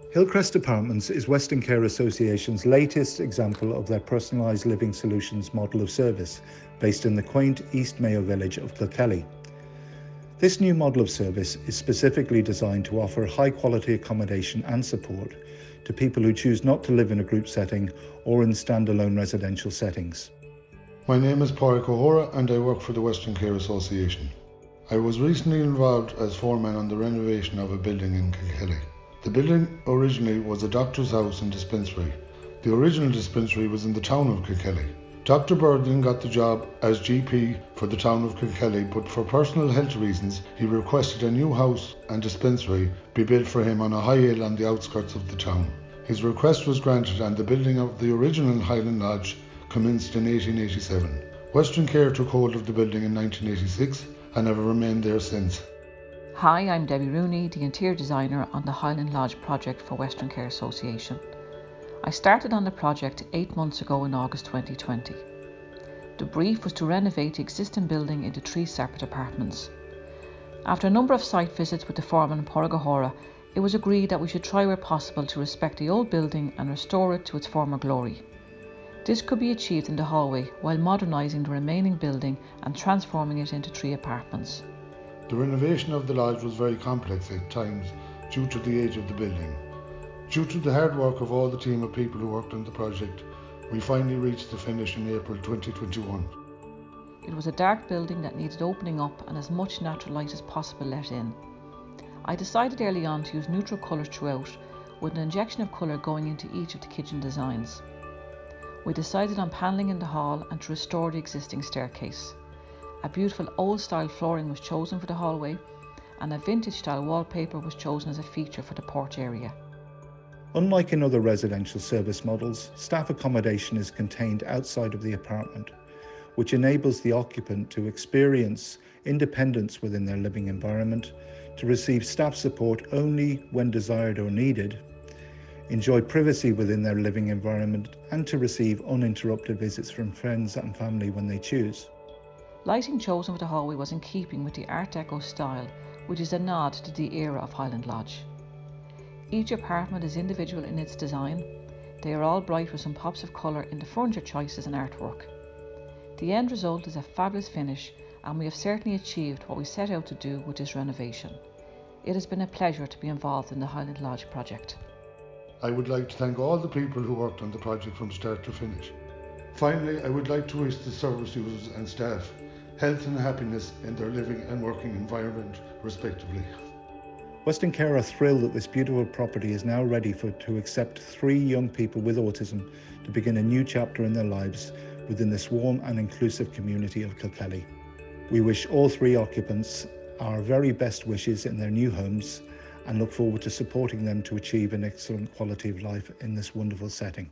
Hillcrest Apartments is Western Care Association's latest example of their personalised living solutions model of service, based in the quaint East Mayo village of Kilkelly. This new model of service is specifically designed to offer high-quality accommodation and support to people who choose not to live in a group setting or in standalone residential settings. My name is Pádraig O'Hora and I work for the Western Care Association. I was recently involved as foreman on the renovation of a building in Kilkelly. The building originally was a doctor's house and dispensary. The original dispensary was in the town of Kilkelly. Dr. Burden got the job as GP for the town of Kilkelly, but for personal health reasons he requested a new house and dispensary be built for him on a high hill on the outskirts of the town. His request was granted and the building of the original Highland Lodge commenced in 1887. Western Care took hold of the building in 1986 and have remained there since. Hi, I'm Debbie Rooney, the interior designer on the Highland Lodge project for Western Care Association. I started on the project 8 months ago in August 2020. The brief was to renovate the existing building into 3 separate apartments. After a number of site visits with the foreman Pádraig O'Hora, it was agreed that we should try where possible to respect the old building and restore it to its former glory. This could be achieved in the hallway while modernising the remaining building and transforming it into 3 apartments. The renovation of the lodge was very complex at times due to the age of the building. Due to the hard work of all the team of people who worked on the project, we finally reached the finish in April 2021. It was a dark building that needed opening up and as much natural light as possible let in. I decided early on to use neutral colours throughout, with an injection of colour going into each of the kitchen designs. We decided on panelling in the hall and to restore the existing staircase. A beautiful old style flooring was chosen for the hallway and a vintage style wallpaper was chosen as a feature for the porch area. Unlike in other residential service models, staff accommodation is contained outside of the apartment, which enables the occupant to experience independence within their living environment, to receive staff support only when desired or needed, enjoy privacy within their living environment, and to receive uninterrupted visits from friends and family when they choose. Lighting chosen for the hallway was in keeping with the Art Deco style, which is a nod to the era of Highland Lodge. Each apartment is individual in its design. They are all bright with some pops of colour in the furniture choices and artwork. The end result is a fabulous finish, and we have certainly achieved what we set out to do with this renovation. It has been a pleasure to be involved in the Highland Lodge project. I would like to thank all the people who worked on the project from start to finish. Finally, I would like to wish the service users and staff health and happiness in their living and working environment, respectively. Western Care are thrilled that this beautiful property is now ready to accept 3 young people with autism to begin a new chapter in their lives within this warm and inclusive community of Kilkelly. We wish all 3 occupants our very best wishes in their new homes and look forward to supporting them to achieve an excellent quality of life in this wonderful setting.